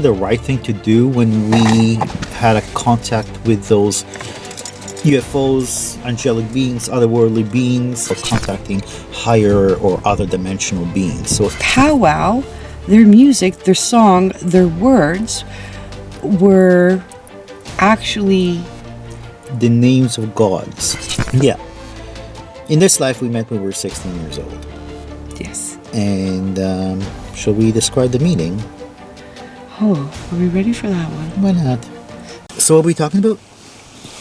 the right thing to do when we had a contact with those UFOs, angelic beings, otherworldly beings, or contacting higher or other dimensional beings? So powwow, their music, their song, their words were actually the names of gods. Yeah. In this life, we met when we were 16 years old. Yes. And shall we describe the meaning? Oh, are we ready for that one? Why not? So what are we talking about?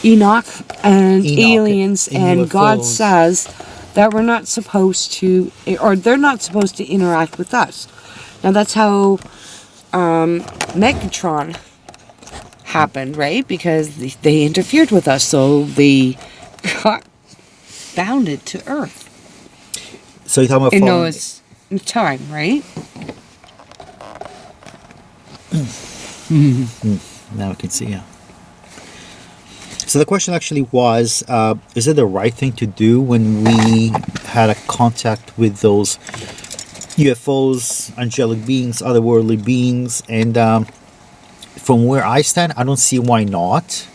Enoch and Enoch aliens, and UFOs. God says that we're not supposed to, or they're not supposed to interact with us. Now that's how Megatron happened, right? Because they interfered with us, so they got bounded to Earth. So you're talking about In Noah's time, right? Now I can see, yeah. So the question actually was, is it the right thing to do when we had a contact with those UFOs, angelic beings, otherworldly beings? And from where I stand, I don't see why not.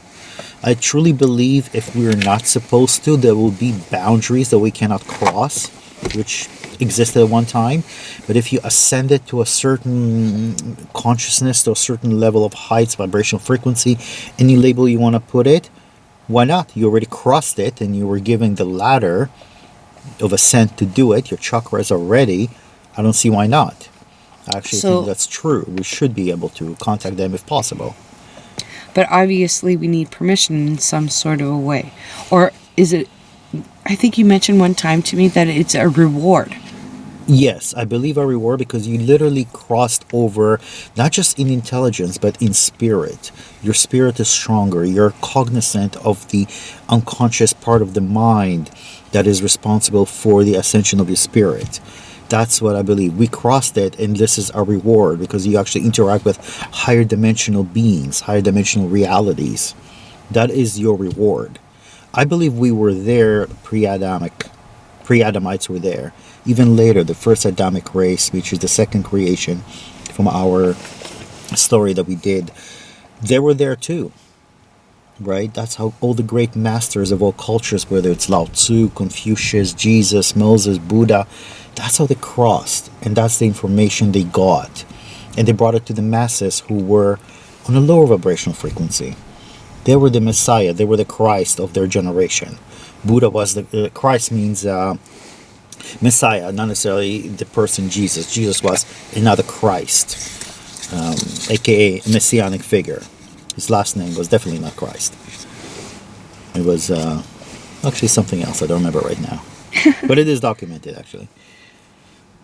I truly believe if we're not supposed to, there will be boundaries that we cannot cross, which existed at one time. But if you ascend it to a certain consciousness, to a certain level of heights, vibrational frequency, any label you want to put it, why not? You already crossed it and you were given the ladder of ascent to do it. Your chakras are ready. I don't see why not. I actually think that's true. We should be able to contact them if possible. But obviously we need permission in some sort of a way. Or is it, I think you mentioned one time to me that it's a reward. Yes, I believe a reward because you literally crossed over, not just in intelligence, but in spirit. Your spirit is stronger. You're cognizant of the unconscious part of the mind that is responsible for the ascension of your spirit. That's what I believe. We crossed it, and this is a reward because you actually interact with higher dimensional beings, higher dimensional realities. That is your reward. I believe we were there pre-Adamic. Pre-Adamites were there. Even later, the first Adamic race, which is the second creation from our story that we did, they were there too. Right? That's how all the great masters of all cultures, whether it's Lao Tzu, Confucius, Jesus, Moses, Buddha, that's how they crossed. And that's the information they got. And they brought it to the masses who were on a lower vibrational frequency. They were the Messiah. They were the Christ of their generation. Buddha was the Christ means Messiah, not necessarily the person Jesus. Jesus was another Christ, aka a messianic figure. His last name was definitely not Christ. It was actually something else. I don't remember right now. But it is documented, actually.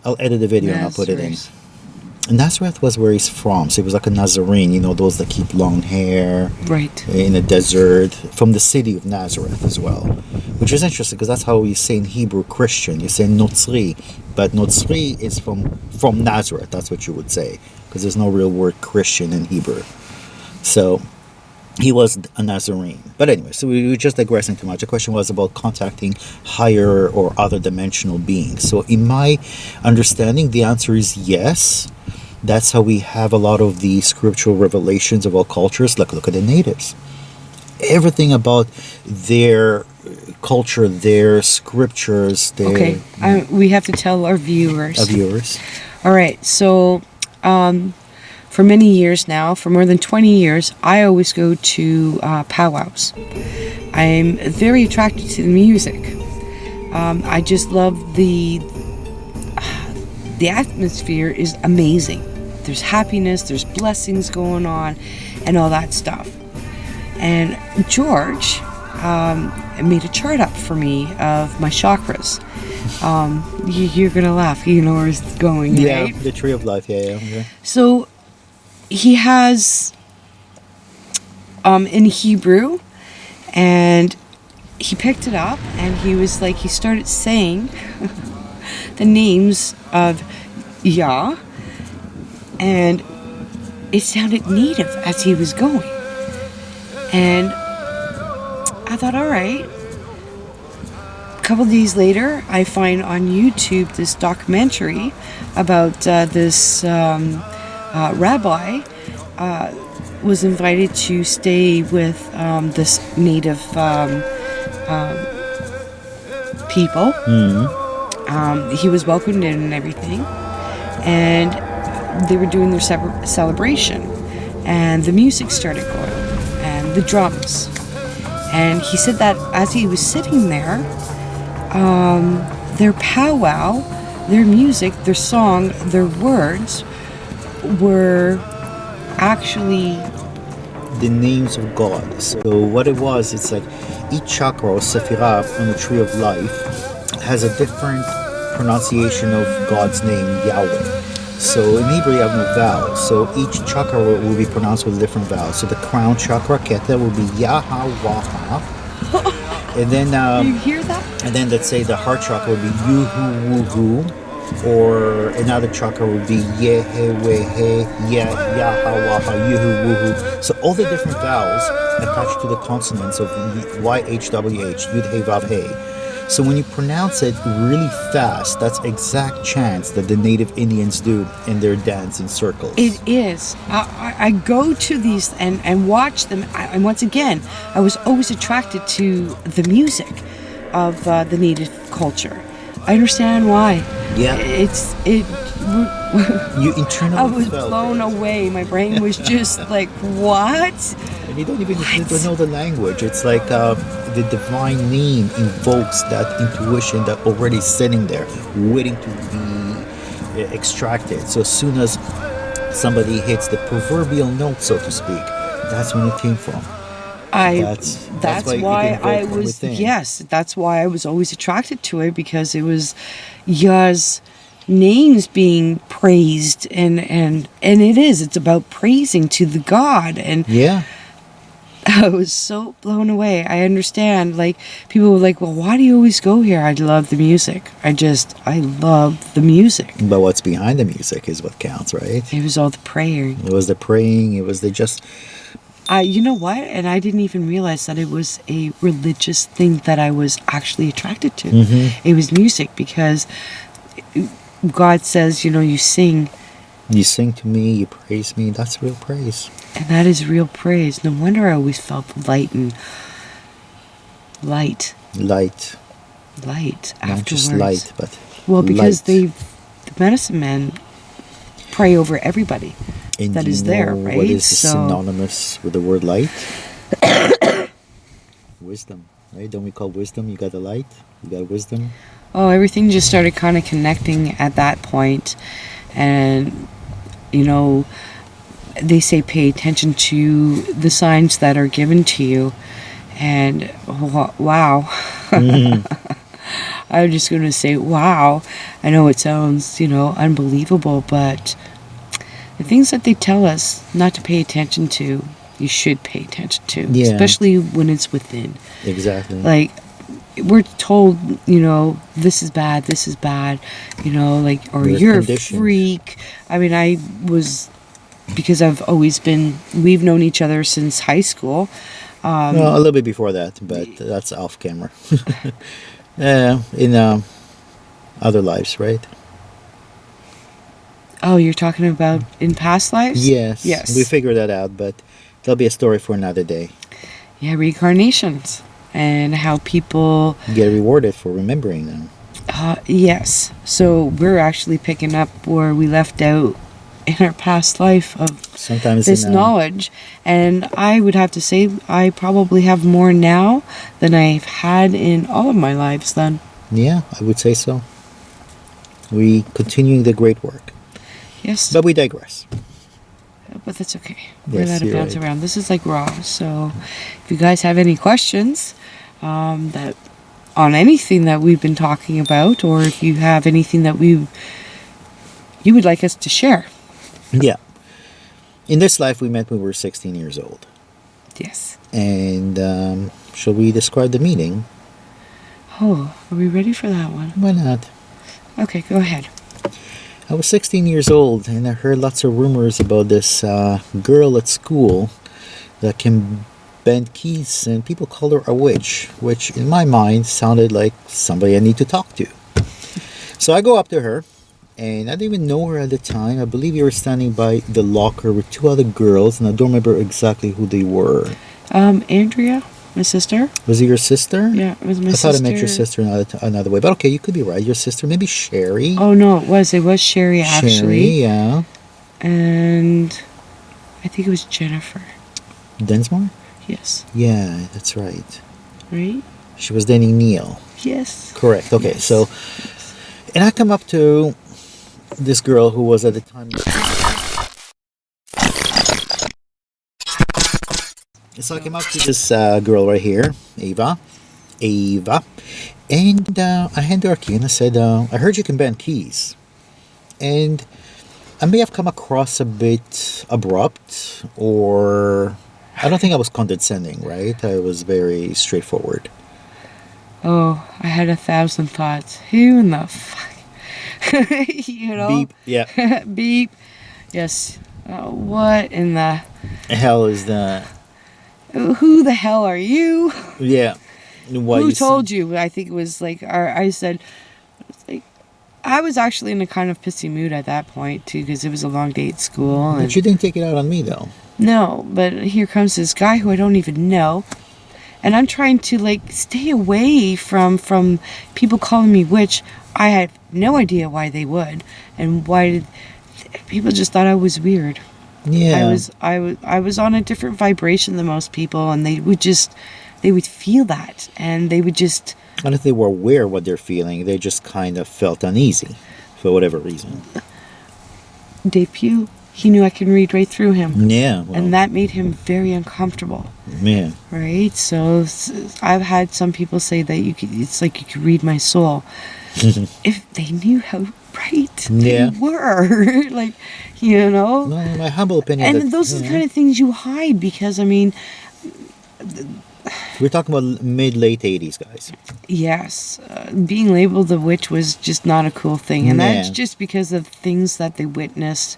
I'll edit the video and I'll put it in. Nazareth was where he's from. So he was like a Nazarene, you know, those that keep long hair. Right. In the desert. From the city of Nazareth as well. Which is interesting because that's how you say in Hebrew Christian. You say Notzri. But Notzri is from Nazareth. That's what you would say. Because there's no real word Christian in Hebrew. So he was a Nazarene. But anyway, so we were just digressing too much. The question was about contacting higher or other dimensional beings. So in my understanding, the answer is yes. That's how we have a lot of the scriptural revelations of all cultures. Like, look at the natives. Everything about their culture, their scriptures, their... Okay, we have to tell our viewers. All right, so... for many years now, for more than 20 years, I always go to powwows. I'm very attracted to the music. I just love the atmosphere is amazing. There's happiness, there's blessings going on, and all that stuff. And George made a chart up for me of my chakras. You're gonna laugh. You know where it's going, right? Yeah, the tree of life. Yeah. Okay. So he has in Hebrew, and he picked it up, and he started saying the names of Yah, and it sounded native as he was going. And I thought, all right. A couple days later, I find on YouTube this documentary about this rabbi was invited to stay with this native people. He was welcomed in and everything, and they were doing their celebration, and the music started going, and the drums. And he said that as he was sitting there, their powwow, their music, their song, their words were actually the names of God. So what it was, it's like each chakra or Sefirot on the tree of life has a different pronunciation of God's name, Yahweh. So in Hebrew you have no vowels. So each chakra will be pronounced with a different vowel. So the crown chakra, Keta, will be YHWH. And then you hear that? and then let's say the heart chakra would be YHWH. Or another chakra would be YHWH, YHWH, YHWH. So all the different vowels attached to the consonants of YHWH, Yud Hey Vav Hey. So when you pronounce it really fast, that's exact chants that the native Indians do in their dance in circles. It is. I go to these and watch them. And once again, I was always attracted to the music of the native culture. I understand why. Yeah. You internally I was felt blown it. away. My brain was just like, what? And you don't even need to know the language. It's like the divine name invokes that intuition that already sitting there, waiting to be extracted. So as soon as somebody hits the proverbial note, so to speak, that's when it came from. That's why I was within. yes, that's why I was always attracted to it, because it was Yah's names being praised, and it's about praising to the God. And Yeah. I was so blown away. I understand, like, people were like, well, why do you always go here? I love the music. I love the music. But what's behind the music is what counts, right? It was all the prayer. It was the praying, it was the just... You know what? And I didn't even realize that it was a religious thing that I was actually attracted to. Mm-hmm. It was music, because God says, you sing. You sing to me, you praise me, that's real praise. And that is real praise. No wonder I always felt light. Light. Not Not just light, but well, because light. the medicine men pray over everybody And that do is you there, know right? What is synonymous with the word light? Wisdom, right? Don't we call wisdom? You got the light, you got wisdom. Oh, everything just started kind of connecting at that point. And, they say pay attention to the signs that are given to you. And, wow. Mm-hmm. I'm just going to say, wow. I know it sounds, unbelievable, but the things that they tell us not to pay attention to, you should pay attention to. Yeah. Especially when it's within. Exactly. Like, we're told, this is bad, or We're you're conditioned. a freak. I mean, because we've known each other since high school. Well, a little bit before that, but that's off camera. In other lives, right? Oh, you're talking about in past lives? Yes. Yes. We figured that out, but that'll be a story for another day. Yeah, reincarnations. And how people... You get rewarded for remembering them. Yes. So we're actually picking up where we left out in our past life of Sometimes this knowledge. And I would have to say I probably have more now than I've had in all of my lives then. Yeah, I would say so. We continuing the great work. Yes. But we digress. But that's okay. We're Yes, allowed to you're bounce right. around. This is like raw. So if you guys have any questions that on anything that we've been talking about, or if you have anything that you would like us to share. Yeah. In this life, we met when we were 16 years old. Yes. And shall we describe the meeting? Oh, are we ready for that one? Why not? Okay, go ahead. I was 16 years old, and I heard lots of rumors about this girl at school that can bend keys, and people called her a witch, which in my mind sounded like somebody I need to talk to. So I go up to her, And I didn't even know her at the time. I believe you were standing by the locker with two other girls, and I don't remember exactly who they were. Andrea, my sister. Was it your sister? Yeah, it was my I sister. thought I met your sister another way. But okay, you could be right. Your sister, maybe Sherry. Oh no, it was Sherry actually. Sherry, yeah. And I think it was Jennifer. Densmore? Yes. Yeah, that's right. Right? She was dating Neil. Yes. Correct. Okay, Yes. so, and I come up to this girl who was at the time. So I came up to this girl right here, Ava, and I handed her a key and I said, I heard you can bend keys. And I may have come across a bit abrupt, or I don't think I was condescending, right? I was very straightforward. Oh, I had 1,000 thoughts. Who in the fuck? You know? Beep, yeah. Beep. Yes. What in the... Hell is that? Who the hell are you? Yeah. Why Who you told you? I think it was like, I said, like, I was actually in a kind of pissy mood at that point too, because it was a long day at school. And But you didn't take it out on me though. no, but here comes this guy who I don't even know, and I'm trying to like stay away from people calling me witch. I had no idea why they would, and why did people just thought I was weird. Yeah. I was on a different vibration than most people, and they would feel that, and they would just... I don't think they were aware of what they're feeling. They just kind of felt uneasy for whatever reason. Dave Pugh, he knew I could read right through him. Yeah. Well, And that made him very uncomfortable. yeah. Right? So I've had some people say that it's like you could read my soul. If they knew how right Yeah. they were. Like, you know? No, in my humble opinion. And those are the kind of things you hide because, I mean... We're talking about mid-late 80s, guys. Yes, being labeled a witch was just not a cool thing, and that's Yeah. just because of things that they witnessed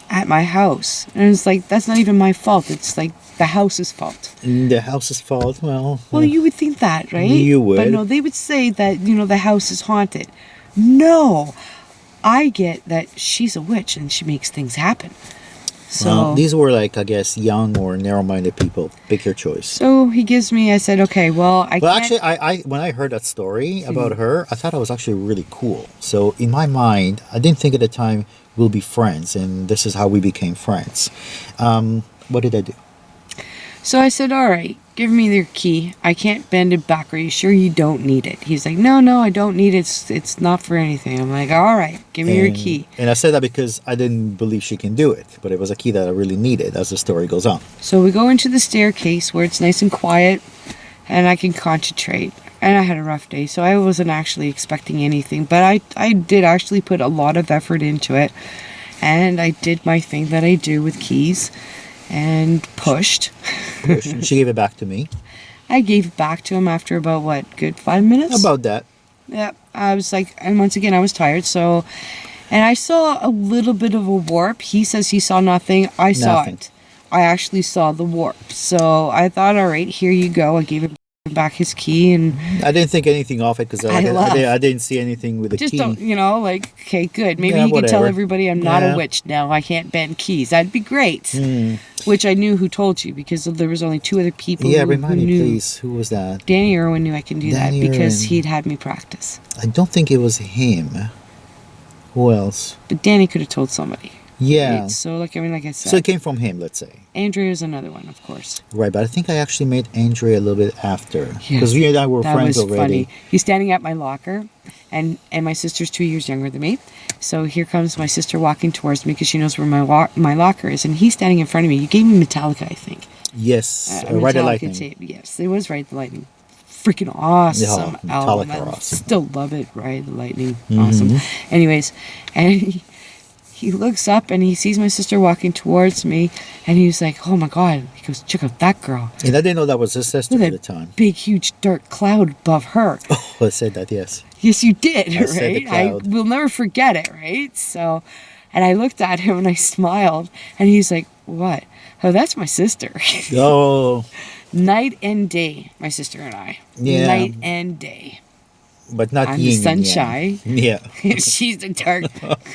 at my house. And it's like, that's not even my fault. It's like the house's fault. The house's fault, well... Well, you would think that, right? You would. But no, they would say that, the house is haunted. No, I get that she's a witch and she makes things happen. So Well, these were like, I guess, young or narrow-minded people. Pick your choice. So he gives me, I said, okay, well, I Well, can't... actually, I when I heard that story about her, I thought it was actually really cool. So in my mind, I didn't think at the time we'll be friends, and this is how we became friends. What did I do? So I said, all right, give me your key. I can't bend it back. Are you sure you don't need it? He's like, no, I don't need it. It's not for anything. I'm like, all right, give me your key. And I said that because I didn't believe she can do it, but it was a key that I really needed as the story goes on. So we go into the staircase where it's nice and quiet and I can concentrate. And I had a rough day, so I wasn't actually expecting anything. But I did actually put a lot of effort into it. And I did my thing that I do with keys. And pushed. And she gave it back to me. I gave it back to him after about, good 5 minutes? About that. Yeah, I was like, and once again, I was tired, so... And I saw a little bit of a warp. He says he saw nothing. I saw Nothing. it. I actually saw the warp. So I thought, all right, here you go. I gave him back his key, and... I didn't think anything of it because I didn't see anything with the just key. don't, okay, good. Maybe Yeah, you could tell whatever. everybody I'm not Yeah. a witch now. I can't bend keys. That'd be great. Which I knew who told you, because there was only 2 other people Yeah, who remind me, knew. please. Who was that? Danny Irwin knew I can do Danny that because Irwin. he'd had me practice. I don't think it was him. Who else? But Danny could have told somebody. Yeah. Right? So, like I said, So it came from him, let's say. Andrea's another one, of course. Right, but I think I actually met Andrea a little bit after. Yeah. Because you and I were That friends was already. funny. He's standing at my locker, and my sister's 2 years younger than me. So here comes my sister walking towards me because she knows where my locker is, and he's standing in front of me. You gave me Metallica, I think. Yes, Ride the Metallica Lightning. tape. Yes, it was Ride the Lightning. Freaking awesome Yeah, album. Metallica I awesome. still love it. Ride the Lightning. Mm-hmm. Awesome. Anyways, and he looks up and he sees my sister walking towards me, and he was like, oh my God. He goes, check out that girl. And I didn't know that was his sister Look at at the time. that big, huge, dark cloud above her. Oh, I said that, yes. Yes, you did, I said the right? I cloud. will never forget it, right? So, and I looked at him and I smiled, and he's like, what? Oh, that's my sister. Oh, Night and day, my sister and I. Yeah. Night and day. but not I'm the yin and sunshine. yang. Yeah. She's the dark.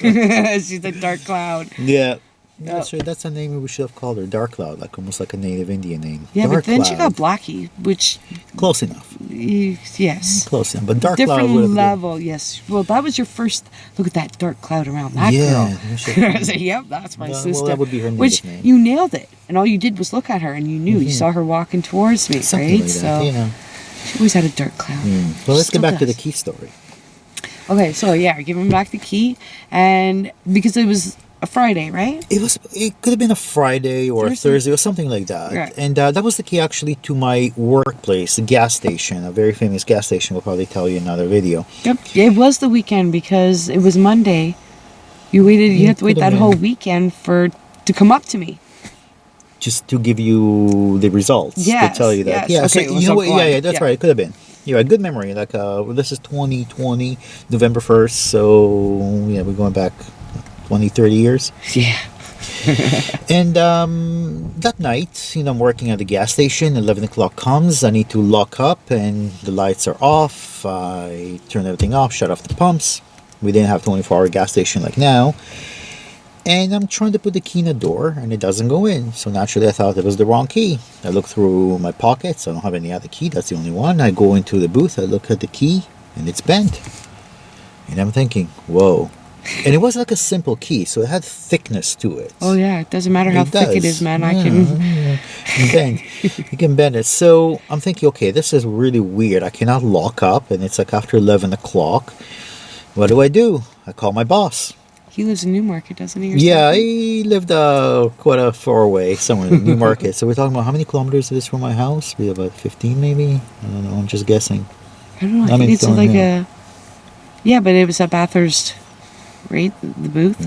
She's the dark cloud. Yeah. Yep. That's right. That's a name we should have called her. Dark Cloud, like almost like a native Indian name. Yeah, Dark but then she got Cloud. Blackie, which Close enough. yes, Close enough. But Dark Cloud different would have been. level. Yes. Well, that was your first look at that dark cloud around that Yeah. girl. I said, "Yep, that's my Well, sister." that would be her native Which name. you nailed it, and all you did was look at her, and you knew you saw her walking towards me, Something right? like that. So Yeah. she always had a dark cloud. Well, let's Still get back to the does. key story. Okay, so yeah, give him back the key, and because it was a Friday, right? It could have been a Friday or a Thursday. Thursday or something like that. Right. And that was the key actually to my workplace, the gas station, a very famous gas station. We'll probably tell you in another video. Yep. It was the weekend because it was Monday. You waited. You had to wait could have that whole been. weekend to come up to me. Just to give you the results. Yes, To tell you that. yes. Yeah, Okay, so it you know was what? on Yeah, one. that's Yeah. right. It could have been. You had good memory. Like, this is 2020, November 1st. So, yeah, we're going back 20, 30 years. Yeah. And that night, I'm working at the gas station. 11 o'clock comes. I need to lock up, and the lights are off. I turn everything off, shut off the pumps. We didn't have 24-hour gas station like now. And I'm trying to put the key in the door, and it doesn't go in. So naturally, I thought it was the wrong key. I look through my pockets. I don't have any other key. That's the only one. I go into the booth. I look at the key, and it's bent. And I'm thinking, whoa. And it wasn't like a simple key, so it had thickness to it. Oh yeah. It doesn't matter how It thick it does. is, man. I Yeah, can. yeah. You bend. You can bend it. So I'm thinking, okay, this is really weird. I cannot lock up, and it's like after 11 o'clock. What do? I call my boss. He lives in Newmarket, doesn't he? or Yeah, something? he lived quite a far away, somewhere in Newmarket. So we're talking about how many kilometers it is from my house? Maybe about 15, maybe? I don't know. I'm just guessing. I don't know. I I think mean, it's throwing like it a. Yeah, but it was at Bathurst, right? The booth.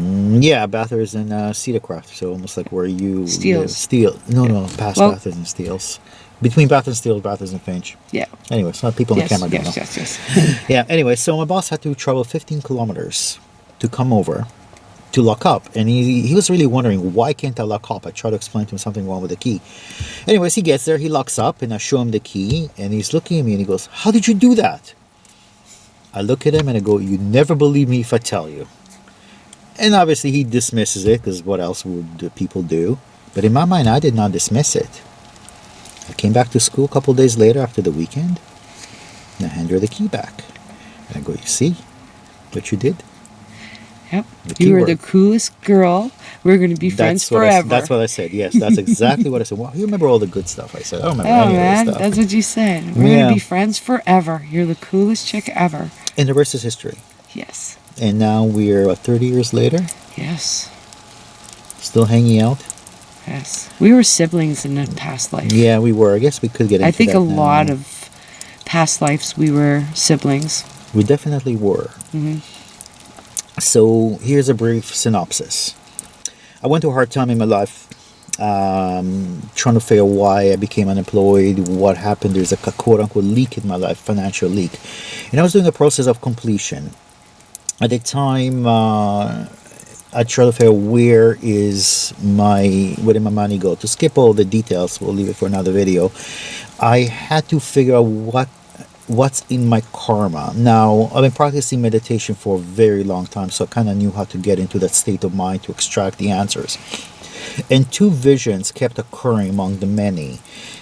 Yeah, Bathurst and Cedarcraft. So almost like where you live. Steeles. Steel. No, past Well- Bathurst and Steeles. Between Bathurst and Steeles, Bathurst and Finch. Yeah. Anyway, so people on Yes. the camera don't Yes. know. Yes. Yes. Yeah, anyway, so my boss had to travel 15 kilometers to come over to lock up. And he was really wondering, why can't I lock up? I try to explain to him something wrong with the key. Anyways, he gets there, he locks up, and I show him the key, and he's looking at me and he goes, how did you do that? I look at him and I go, you never believe me if I tell you. And obviously he dismisses it, because what else would the people do? But in my mind, I did not dismiss it. I came back to school a couple of days later after the weekend, and I hand her the key back. And I go, you see what you did? The Yep. You were the keyword. coolest girl. We're going to be friends forever. That's what I said. Yes, that's exactly what I said. Well, you remember all the good stuff I said. I don't remember Oh any man, of that stuff. that's what you said. We're Yeah. gonna be friends forever. You're the coolest chick ever. And the rest is history. Yes. And now we're 30 years later, Yes. still hanging out. Yes. We were siblings in a past life. Yeah, we were. I guess we could get into I think that a now. lot of past lives we were siblings. We definitely were. Mm-hmm. So here's a brief synopsis. I went through a hard time in my life, trying to figure why I became unemployed, what happened. There's a quote-unquote leak in my life, financial leak. And I was doing a process of completion. At the time, I try to figure where did my money go. To skip all the details, we'll leave it for another video. I had to figure out what's in my karma. Now, I've been practicing meditation for a very long time, so I kind of knew how to get into that state of mind to extract the answers. And two visions kept occurring among the many.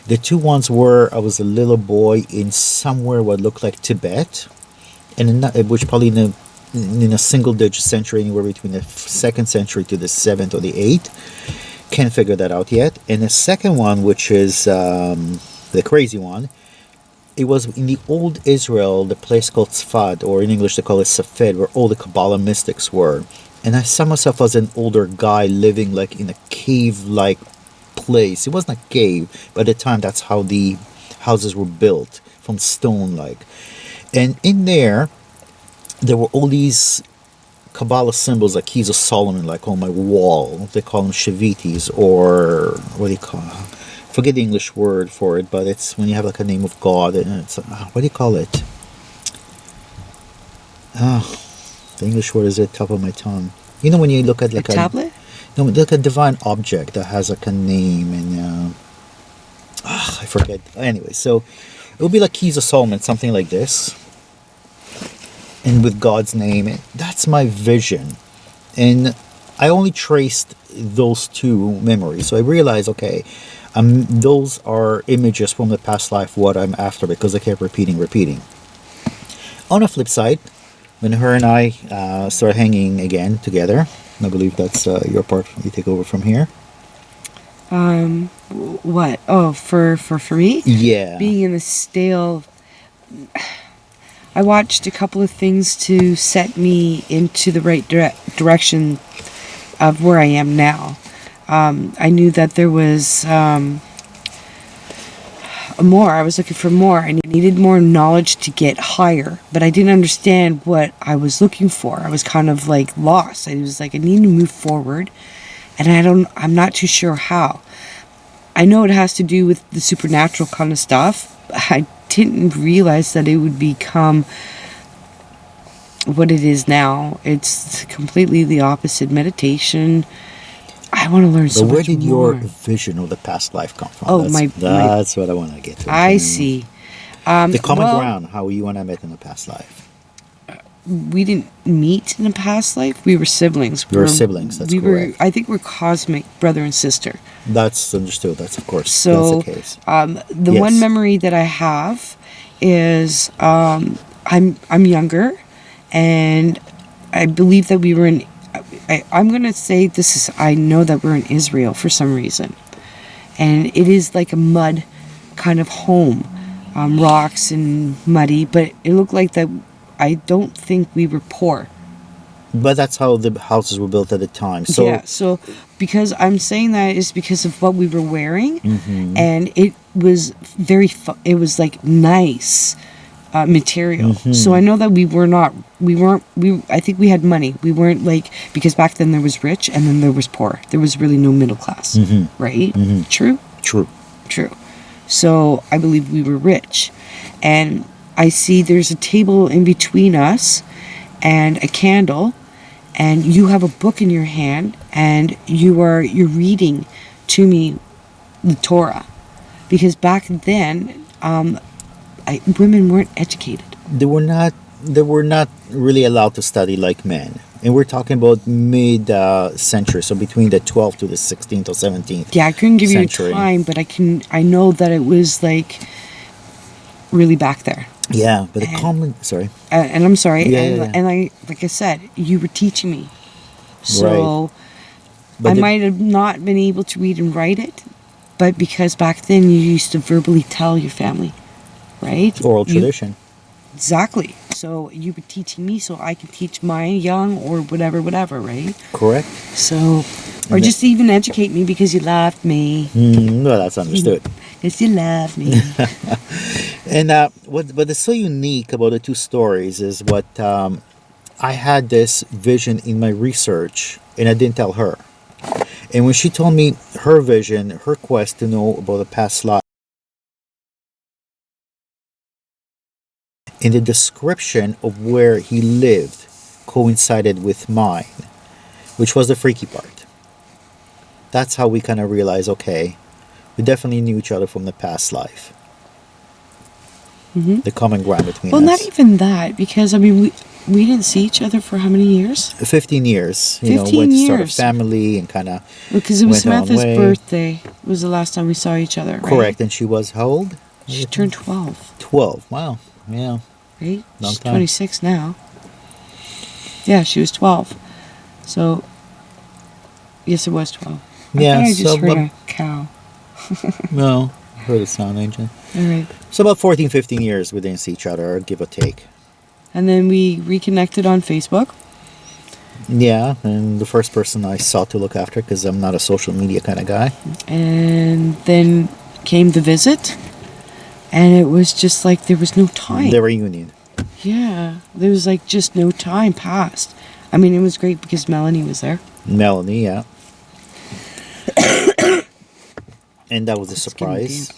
The two ones were, I was a little boy in somewhere what looked like Tibet, which probably in a single-digit century, anywhere between the 2nd century to the 7th or the 8th. Can't figure that out yet. And the second one, which is the crazy one, it was in the old Israel, the place called Tzfat, or in English they call it Sefirot, where all the Kabbalah mystics were. And I saw myself as an older guy living like in a cave-like place. It wasn't a cave, but at the time that's how the houses were built, from stone like. And in there were all these Kabbalah symbols like keys of Solomon, like on my wall. They call them Shavitis, or what do you call them? Forget the English word for it, but it's when you have like a name of God, and it's what do you call it? The English word is at the top of my tongue. You know when you look at like a tablet? No, like a divine object that has like a name, and I forget. Anyway, so it would be like keys of Solomon, something like this. and with God's name. That's my vision. And I only traced those two memories. So I realized, okay, those are images from the past life, what I'm after, because I kept repeating. On the flip side, when her and I started hanging again together, I believe that's your part. You take over from here. What? Oh, for me? Yeah. Being in the stale. I watched a couple of things to set me into the right direction of where I am now. I knew that there was more. I was looking for more. I needed more knowledge to get higher, but I didn't understand what I was looking for. I was kind of like lost. I was like, I need to move forward, and I'm not too sure how. I know it has to do with the supernatural kind of stuff. I didn't realize that it would become what it is now. It's completely the opposite. Meditation. I want to learn so much more. But where did your vision of the past life come from? Oh, that's what I want to get to. I see. The common ground, how you and I met in the past life. We didn't meet in a past life. We were siblings. We were siblings, that's correct. I think we're cosmic brother and sister. That's understood. That's, of course, so, that's the case. The one memory that I have is I'm younger, and I believe that we were in... I'm going to say this is... I know that we're in Israel for some reason. And it is like a mud kind of home. Rocks and muddy, but it looked like that... I don't think we were poor. But that's how the houses were built at the time. So yeah, so because I'm saying that is because of what we were wearing, and it was it was like nice material. So I know that I think we had money. We weren't like, because back then there was rich and then there was poor. There was really no middle class, right? True? True. So I believe we were rich. And I see there's a table in between us and a candle, and you have a book in your hand, and you're reading to me the Torah, because back then women weren't educated. They were not really allowed to study like men, and we're talking about mid century, so between the 12th to the 16th or 17th. Yeah, I couldn't give century. you a time, but I know that it was like really back there. Yeah, but sorry. And I'm sorry. Yeah. And I, like I said, you were teaching me. So I might have not been able to read and write it, but because back then you used to verbally tell your family, right? Oral tradition. Exactly. So you were teaching me so I could teach my young or whatever, right? Correct. So, or just even educate me because you loved me. Well, that's understood. Because you love me. And what is so unique about the two stories is what I had this vision in my research, and I didn't tell her. And when she told me her vision, her quest to know about the past life, in the description of where he lived coincided with mine, which was the freaky part. That's how we kind of realized, okay, we definitely knew each other from the past life. The common ground between us. Well, not even that, because I mean, we didn't see each other for how many years? 15 years. 15 went to years. start a family and kind of. Because it was Samantha's way. birthday. Was the last time we saw each other, right? Correct, and she was how old? She turned 12. 12. Wow. Yeah. Right? Long She's time. 26 now. Yeah, she was 12. So, yes, it was 12. Yeah. I just heard a cow. No, I heard a sound engine. All right. So about 14, 15 years we didn't see each other, give or take. And then we reconnected on Facebook. Yeah, and the first person I sought to look after, because I'm not a social media kind of guy. And then came the visit. And it was just like there was no time. The reunion. Yeah, there was like just no time passed. I mean, it was great because Melanie was there. Melanie, yeah. And that was a surprise.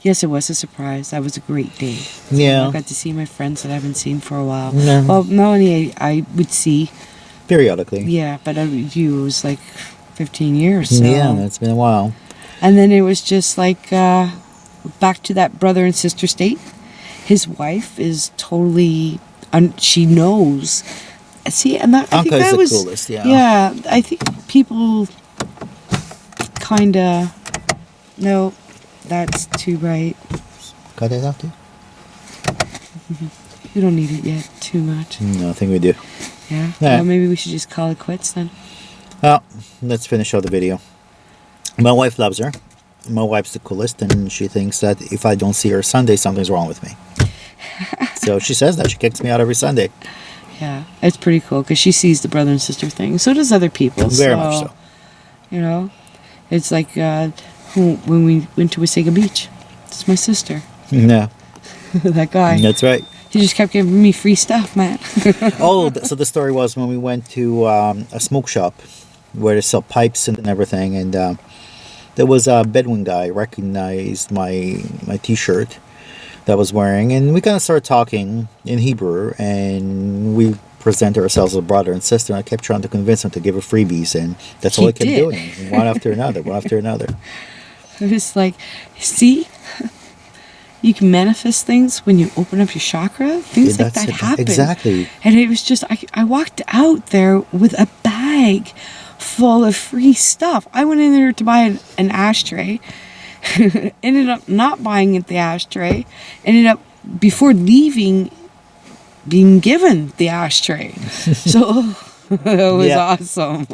Yes, it was a surprise. That was a great day. Yeah. I got to see my friends that I haven't seen for a while. Yeah. Well, Melanie, I would see. Periodically. Yeah, but you, it was like 15 years. So. Yeah, that's been a while. And then it was just like back to that brother and sister state. His wife is totally and she knows. See, and that I think Anka is that the was coolest, yeah. Yeah, I think people kind of no, that's too bright. Cut it out too? You don't need it yet too much. No, I think we do. Yeah. Yeah. Well, maybe we should just call it quits then. Well, let's finish out the video. My wife loves her. My wife's the coolest, and she thinks that if I don't see her Sunday, something's wrong with me. So she says that. She kicks me out every Sunday. Yeah, it's pretty cool because she sees the brother and sister thing. So does other people. Very much so. You know, it's like when we went to Wasaga Beach. It's my sister. Yeah. That guy. That's right. He just kept giving me free stuff, man. So the story was when we went to a smoke shop where they sell pipes and everything, and there was a Bedouin guy recognized my T-shirt that I was wearing, and we kind of started talking in Hebrew, and we presented ourselves as brother and sister, and I kept trying to convince him to give her freebies, and that's all I kept doing, one after another, one after another. It was like, see, you can manifest things when you open up your chakra. Things like that happen. Exactly. And it was just, I walked out there with a bag full of free stuff. I went in there to buy an ashtray. Ended up not buying the ashtray. Ended up, before leaving, being given the ashtray. So it was awesome.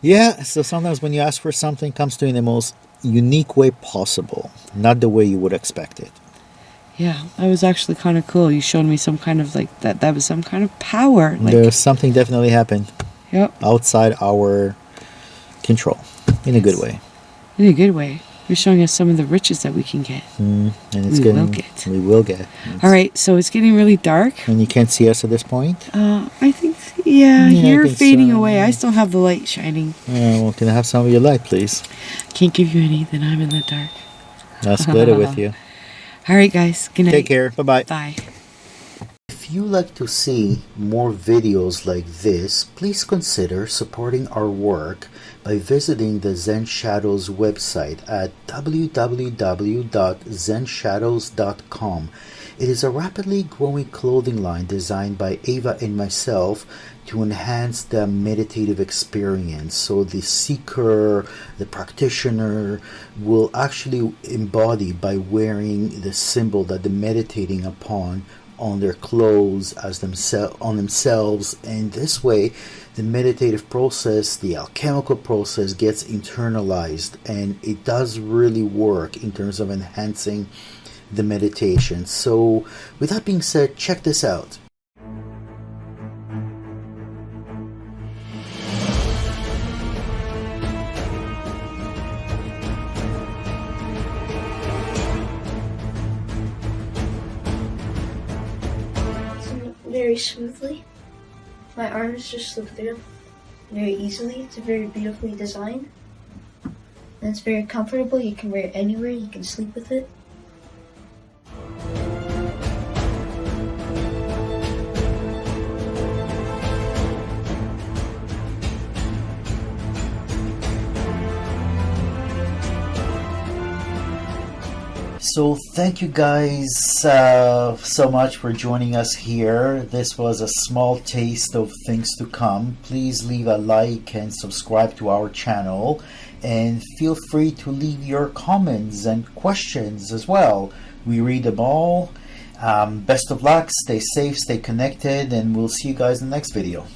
Yeah, so sometimes when you ask for something, it comes to you in the most unique way possible, not the way you would expect it. Yeah, that was actually kind of cool. You showed me some kind of like that was some kind of power. Like, There's something definitely happened. Yep. Outside our control, in a good way. In a good way. You're showing us some of the riches that we can get. And it's We will get. It's, all right, so it's getting really dark. And you can't see us at this point? I think, you're I think fading so. away. I still have the light shining. Well, can I have some of your light, please? Can't give you any, then I'm in the dark. I'll split it with you. All right, guys. Good night. Take care. Bye-bye. Bye. If you like to see more videos like this, please consider supporting our work by visiting the Zen Shadows website at www.zenshadows.com. It is a rapidly growing clothing line designed by Ava and myself to enhance the meditative experience. So the seeker, the practitioner will actually embody by wearing the symbol that they're meditating upon on their clothes as themselves, and this way the meditative process, the alchemical process, gets internalized, and it does really work in terms of enhancing the meditation. So with that being said, check this out. Very smoothly. My arms just slip through very easily. It's very beautifully designed. And it's very comfortable. You can wear it anywhere. You can sleep with it. So thank you guys so much for joining us here. This was a small taste of things to come. Please leave a like and subscribe to our channel, and feel free to leave your comments and questions as well. We read them all. Best of luck, stay safe, stay connected, and we'll see you guys in the next video.